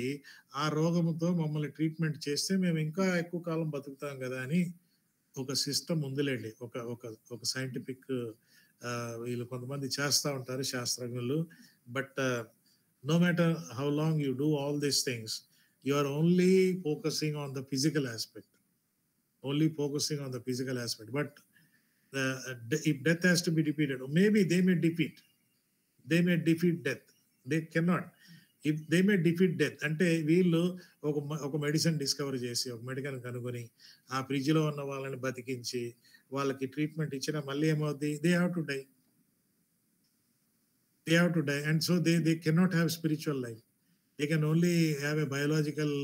ఆ రోగంతో మమ్మల్ని ట్రీట్మెంట్ చేస్తే మేము ఇంకా ఎక్కువ కాలం బతుకుతాం కదా అని ఒక సిస్టమ్ ఉందిలేండి. ఒక ఒక ఒక సైంటిఫిక్ వీళ్ళు కొంతమంది చేస్తూ ఉంటారు శాస్త్రజ్ఞులు. But no matter how long you do all these things, you are only focusing on the physical aspect, only focusing on the physical aspect. But if death has to be defeated, maybe they may defeat death. They cannot. If they may defeat death, అంటే వీళ్ళు ఒక medicine discover చేసి, ఒక medical కనుగొని ఆ fridge లో ఉన్న వాళ్ళని బతికించి వాళ్ళకి ట్రీట్మెంట్ ఇచ్చినా మళ్ళీ ఏమవుద్ది? They have to die. And so they cannot have spiritual life. They can only have a biological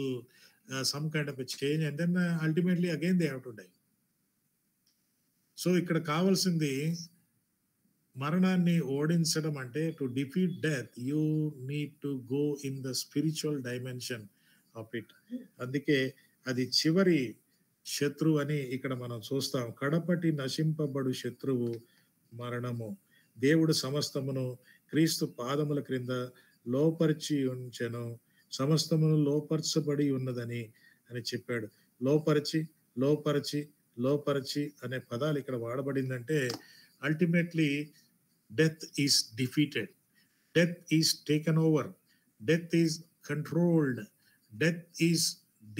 some kind of a change, and then ultimately again they have to die. So ఇక్కడ కావాల్సింది మరణాన్ని ఓడించడం అంటే, to defeat death you need to go in the spiritual dimension of it. అందుకే అది చివరి శత్రువు అని ఇక్కడ మనం చూస్తాం. కడపటి నశింపబడు శత్రువు మరణము. దేవుడు సమస్తమును క్రీస్తు పాదముల క్రింద లోపరిచి ఉంచెను, సమస్తమును లోపరచబడి ఉన్నదని అని చెప్పాడు. లోపరిచి అనే పదాలు ఇక్కడ వాడబడిందంటే, ultimately death is defeated, death is taken over, death is controlled, death is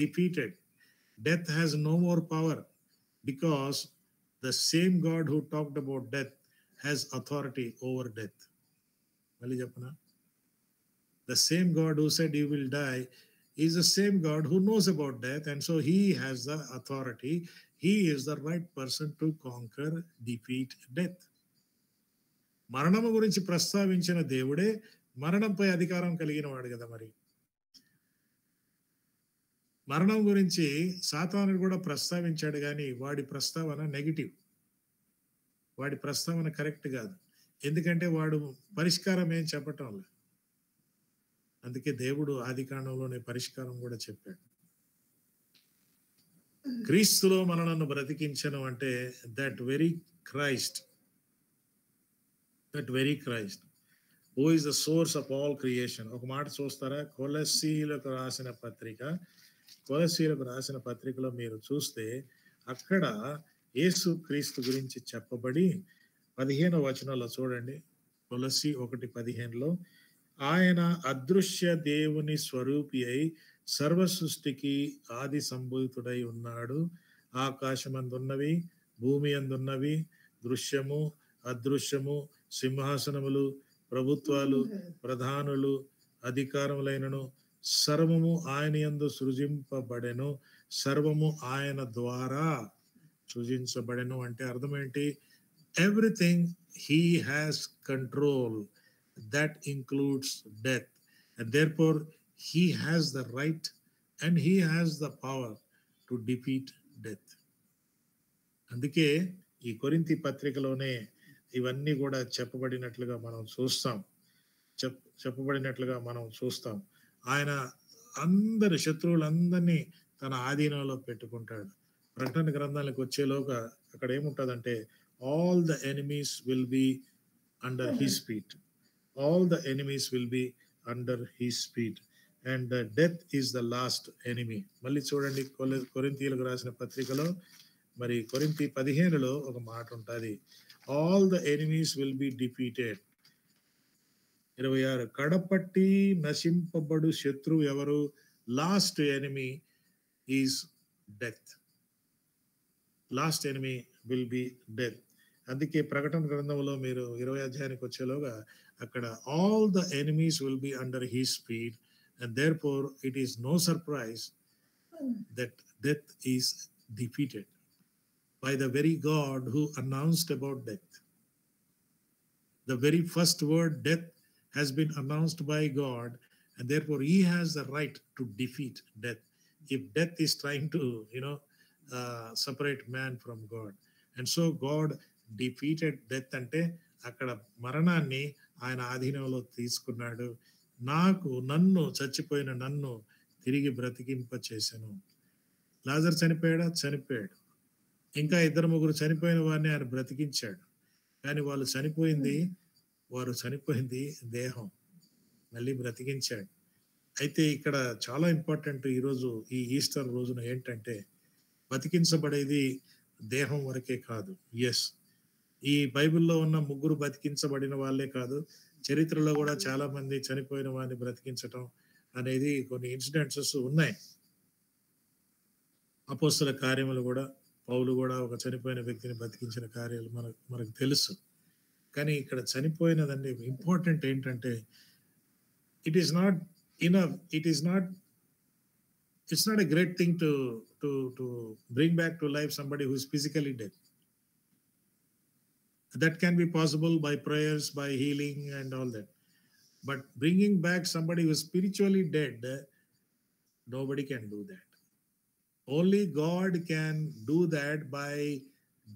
defeated, death has no more power, because the same God who talked about death has authority over death. Mali Japana, the same God who said you will die is the same God who knows about death, and so he has the authority. He is the right person to conquer, defeat death. మరణము గురించి ప్రస్తావించిన దేవుడే మరణంపై అధికారం కలిగిన వాడు కదా. మరి మరణం గురించి సాతానుడు కూడా ప్రస్తావించాడు, కానీ వాడి ప్రస్తావన నెగిటివ్, వాడి ప్రస్తావన కరెక్ట్ కాదు. ఎందుకంటే వాడు పరిష్కారం ఏం చెప్పటం లేదు. అందుకే దేవుడు ఆదికాండంలోనే పరిష్కారం కూడా చెప్పాడు. క్రీస్తులో మనలను బ్రతికించను అంటే that very Christ who is the source of all creation. ఒక మాట చూస్తారా? కొలస్సీలకు రాసిన పత్రికలో మీరు చూస్తే అక్కడ యేసు క్రీస్తు గురించి చెప్పబడి 15వ వచనంలో చూడండి. కొలస్సీ 1:15లో, ఆయన అదృశ్య దేవుని స్వరూపి అయి సర్వ సృష్టికి ఆది సంభూతుడై ఉన్నాడు. ఆకాశమందున్నవి, భూమి అందున్నవి, దృశ్యము అదృశ్యము, సింహాసనములు, ప్రభుత్వాలు, ప్రధానులు, అధికారములైనను సర్వము ఆయన యందు సృజింపబడెను, సర్వము ఆయన ద్వారా సృజించబడెను. అంటే అర్థం ఏంటి? Everything he has control, that includes death, and therefore he has the right and he has the power to defeat death. అందుకే ఈ కొరింథీ పత్రికలోనే ఇవన్నీ కూడా చెప్పబడినట్లుగా మనం చూస్తాం. ఆయన అందరి శత్రువులందరినీ తన ఆధీనంలో పెట్టుకుంటాడు. ప్రకటన గ్రంథానికి వచ్చేలోగా అక్కడ ఏముంటుందంటే, all the enemies will be under his feet, and death is the last enemy. మళ్ళీ చూడండి కొరింథీయులకు రాసిన పత్రికలో, మరి కొరింథీ 15లో ఒక మాట ఉంటుంది, all the enemies will be defeated. 26, కడపట్టి నశింపబడు శత్రువు ఎవరు? Last enemy is death. Last enemy will be death. అందుకే ప్రకటన గ్రంథంలో మీరు 20వ అధ్యాయానికి వచ్చేలోగా అక్కడ all the enemies will be under his feet, and therefore it is no surprise that death is defeated by the very God who announced about death. The very first word death has been announced by God, and therefore he has the right to defeat death. If death is trying to, separate man from God, and so God defeated death అంటే అక్కడ మరణాన్ని ఆయన ఆధీనంలో తీసుకున్నాడు. చచ్చిపోయిన నన్ను తిరిగి బ్రతికింప చేశాను. లాజర్ చనిపోయాడా? చనిపోయాడు. ఇంకా 2-3 చనిపోయిన వారిని ఆయన బ్రతికించాడు. కానీ వారు చనిపోయింది దేహం, మళ్ళీ బ్రతికించాడు. అయితే ఇక్కడ చాలా ఇంపార్టెంట్ ఈరోజు ఈ ఈస్టర్ రోజున ఏంటంటే, బతికించబడేది దేహం వరకే కాదు. ఎస్, ఈ బైబిల్లో ఉన్న 3 బతికించబడిన వాళ్ళే కాదు, చరిత్రలో కూడా చాలా మంది చనిపోయిన వారిని బ్రతికించటం అనేది కొన్ని ఇన్సిడెంట్స్ ఉన్నాయి. అపోస్తల కార్యములు కూడా, పౌలు కూడా ఒక చనిపోయిన వ్యక్తిని బతికించిన కార్యాలు మనకు తెలుసు. కానీ ఇక్కడ చనిపోయినదండి ఇంపార్టెంట్ ఏంటంటే, it is not enough. It's not a great thing to bring back to life somebody who is physically dead. That can be possible by prayers, by healing and all that. But bringing back somebody who is spiritually dead, nobody can do that. Only God can do that by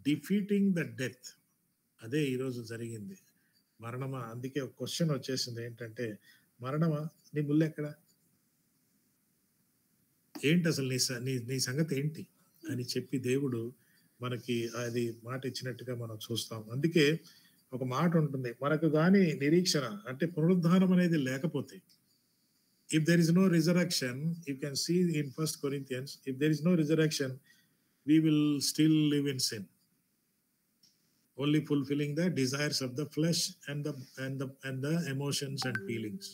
defeating the death. అదే ఈరోజు జరిగింది. మరణమా, అందుకే ఒక question వచ్చేసింది ఏంటంటే, మరణమా నీ ముళ్ళు ఎక్కడ, ఏంటి అసలు నీ సంగతి ఏంటి అని చెప్పి దేవుడు మనకి అది మాట ఇచ్చినట్టుగా మనం చూస్తాం. అందుకే ఒక మాట ఉంటుంది, మనకు కానీ నిరీక్షణ అంటే పునరుద్ధానం అనేది లేకపోతే, if there is no resurrection, you can see in 1 Corinthians, if there is no resurrection, we will still live in sin, only fulfilling the desires of the flesh and the emotions and feelings.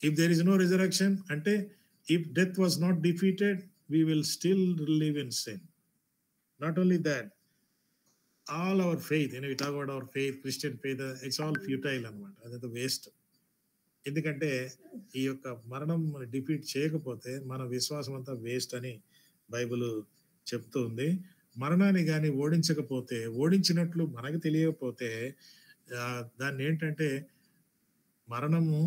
If there is no resurrection, ante if death was not defeated, we will still live in sin. Not only that, all our faith, we talk about our faith, Christian faith, it's all futile anamata. Adantha waste. ఎందుకంటే ఈ యొక్క మరణం defeat చేయకపోతే మన విశ్వాసం అంతా waste అని Bible చెప్తూ ఉంది. మరణాన్ని కానీ ఓడించకపోతే, ఓడించినట్లు మనకు తెలియకపోతే, దాన్ని ఏంటంటే మరణము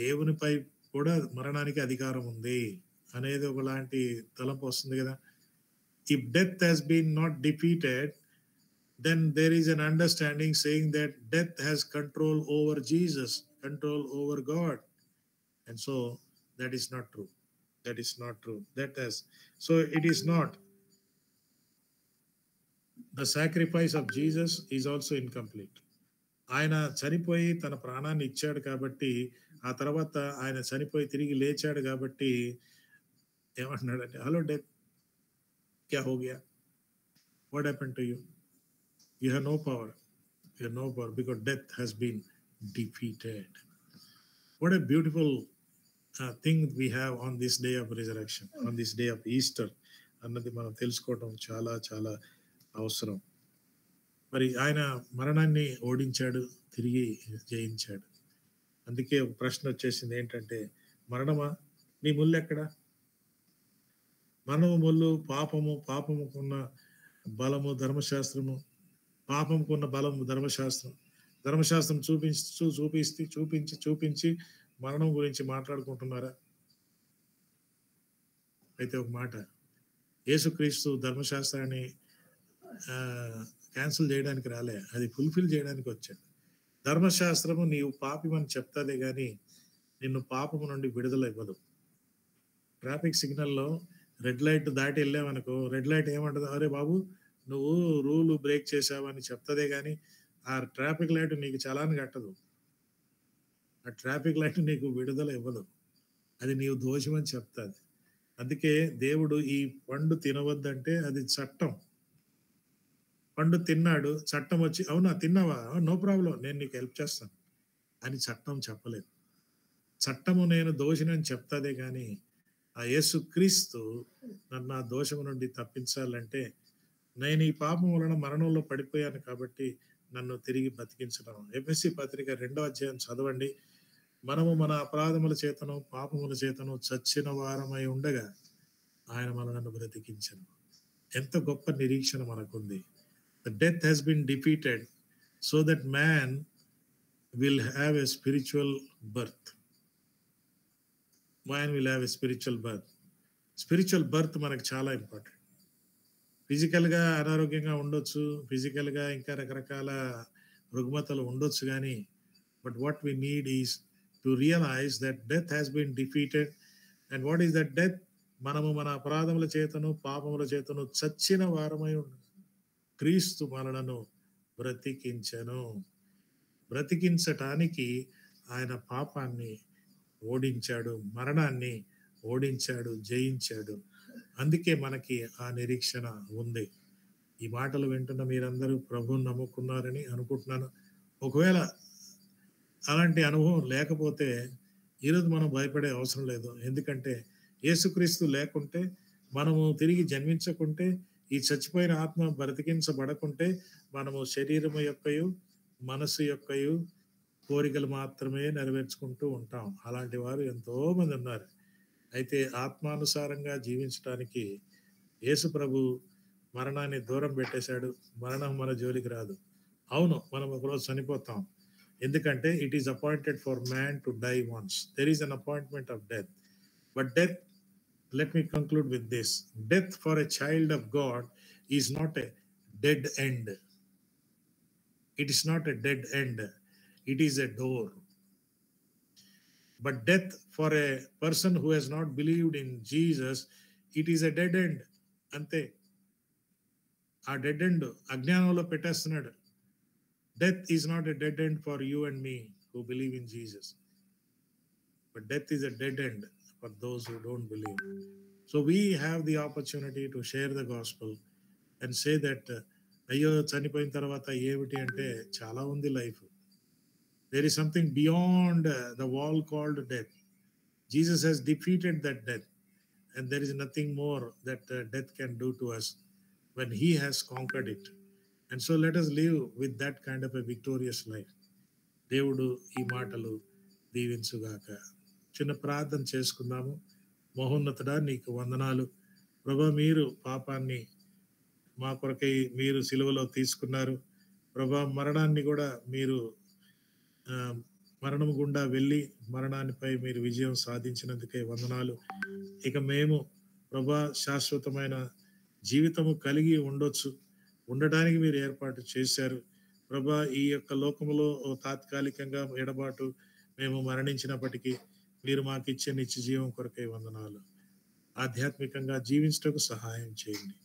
దేవునిపై కూడా మరణానికి అధికారం ఉంది అనేది ఒకలాంటి తలంపు వస్తుంది కదా. If death has been not defeated, then there is an understanding saying that death has control over Jesus, control over God, and so that is not true. That is not true. So it is not. The sacrifice of Jesus is also incomplete. ఆయన చనిపోయి తన ప్రాణాన్ని ఇచ్చాడు కాబట్టి, ఆ తర్వాత ఆయన చనిపోయి తిరిగి లేచాడు కాబట్టి ఏమంటున్నాడంటే, హలో డెత్, క్యా హో Gaya, what happened to you? You have no power. You have no power because death has been defeated. What a beautiful thing we have on this day of resurrection, on this day of Easter. అన్నది మనం తెలుసుకోవడం చాలా చాలా అవసరం. మరి ఆయన మరణాన్ని ఓడించాడు, తిరిగి జయించాడు. అందుకే ఒక ప్రశ్న వచ్చేసింది ఏంటంటే, మరణమా నీ ముళ్ళు ఎక్కడ? మనము ముళ్ళు పాపముకున్న బలము ధర్మశాస్త్రము, పాపంకున్న బలము ధర్మశాస్త్రం చూపించి మరణం గురించి మాట్లాడుకుంటున్నారా? అయితే ఒక మాట, యేసుక్రీస్తు ధర్మశాస్త్రాన్ని క్యాన్సిల్ చేయడానికి రాలే, అది ఫుల్ఫిల్ చేయడానికి వచ్చాడు. ధర్మశాస్త్రము నీవు పాపిమని చెప్తాదే కానీ నిన్ను పాపము నుండి విడుదల ఇవ్వదు. ట్రాఫిక్ సిగ్నల్లో రెడ్ లైట్ దాటి వెళ్ళావనుకో, రెడ్ లైట్ ఏమంటది, అరే బాబు నువ్వు రూల్ బ్రేక్ చేసావని చెప్తదే కానీ ఆ ట్రాఫిక్ లైట్ నీకు చలాన్ కట్టదు. ఆ ట్రాఫిక్ లైట్ నీకు విడుదల ఇవ్వదు, అది నీవు దోషమని చెప్తాది. అందుకే దేవుడు ఈ పండు తినవద్దంటే అది చట్టం. పండు తిన్నాడు, చట్టం వచ్చి అవునా తిన్నావా, నో ప్రాబ్లం, నేను నీకు హెల్ప్ చేస్తాను అని చట్టం చెప్పలేదు. చట్టము నేను దోషినని చెప్తాదే కానీ ఆ యేసు క్రీస్తు నన్ను ఆ దోషము నుండి తప్పించాలంటే, నేను ఈ పాపం వలన మరణంలో పడిపోయాను కాబట్టి నన్ను తిరిగి బతికించడం. ఎఫెసీ పత్రిక 2వ అధ్యాయం చదవండి. మనము మన అపరాధముల చేతను పాపముల చేతను చచ్చిన వారమై ఉండగా ఆయన మనల్ని బ్రతికించను. ఎంత గొప్ప నిరీక్షణ మనకుంది. The death has been defeated so that man will have a spiritual birth. Man will have a spiritual birth. Spiritual birth మనకు చాలా ఇంపార్టెంట్. ఫిజికల్గా అనారోగ్యంగా ఉండొచ్చు, ఫిజికల్గా ఇంకా రకరకాల రుగ్మతలు ఉండొచ్చు, కానీ but what we need is to realize that death has been defeated. And what is that death? మనము మన అపరాధముల చేతను పాపముల చేతను చచ్చిన వారమై ఉండదు. క్రీస్తు మనలను బ్రతికించెను. బ్రతికించటానికి ఆయన పాపాన్ని ఓడించాడు, మరణాన్ని ఓడించాడు, జయించాడు. అందుకే మనకి ఆ నిరీక్షణ ఉంది. ఈ మాటలు వింటున్న మీరందరూ ప్రభువుని నమ్ముకున్నారని అనుకుంటున్నాను. ఒకవేళ అలాంటి అనుభవం లేకపోతే ఈరోజు మనం భయపడే అవసరం లేదు. ఎందుకంటే యేసుక్రీస్తు లేకుంటే, మనము తిరిగి జన్మించకుంటే, ఈ చచ్చిపోయిన ఆత్మ బ్రతికించబడకుంటే, మనము శరీరము యొక్కయు మనసు యొక్కయు కోరికలు మాత్రమే నెరవేర్చుకుంటూ ఉంటాం. అలాంటి వారు ఎంతో మంది ఉన్నారు. అయితే ఆత్మానుసారంగా జీవించడానికి యేసు ప్రభు మరణాన్ని దూరం పెట్టేశాడు. మరణం మన జోలికి రాదు. అవును, మనం ఒకరోజు చనిపోతాం. ఎందుకంటే it is appointed for man to die once. There is an appointment of death. But death, let me conclude with this. Death for a child of God is not a dead end. It is not a dead end. It is a door. But death for a person who has not believed in Jesus, it is a dead end. Ante ఆ dead end అజ్ఞానంలో పెట్టేస్తున్నాడు. Death is not a dead end for you and me who believe in Jesus. But death is a dead end for those who don't believe. So we have the opportunity to share the gospel and say that అయ్యో చనిపోయిన తర్వాత ఏమిటి అంటే చాలా ఉంది life. There is something beyond the wall called death. Jesus has defeated that death, and there is nothing more that death can do to us when he has conquered it. And so let us live with that kind of a victorious life. దేవుడు ఈ మాటలు దీవించుగాక. చిన్న ప్రార్థన చేసుకుందాము. మహోన్నతుడా, నీకు వందనాలు ప్రభా. మీరు పాపాన్ని మా కొరకై మీరు సిలువలో తీసుకున్నారు ప్రభా. మరణాన్ని కూడా మీరు మరణం గుండా వెళ్ళి మరణానిపై మీరు విజయం సాధించినందుకే వందనాలు. ఇక మేము ప్రభా శాశ్వతమైన జీవితము కలిగి ఉండడానికి మీరు ఏర్పాటు చేశారు ప్రభా. ఈ యొక్క లోకములో తాత్కాలికంగా ఎడబాటు మేము మరణించినప్పటికీ మీరు మాకు ఇచ్చే నిత్య జీవం కొరకై వందనాలు. ఆధ్యాత్మికంగా జీవించటకు సహాయం చేయండి.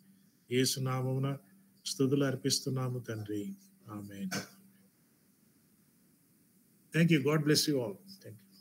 యేసు నామమున స్తుతులు అర్పిస్తున్నాము తండ్రి. ఆమేన్. Thank you. God bless you all. Thank you.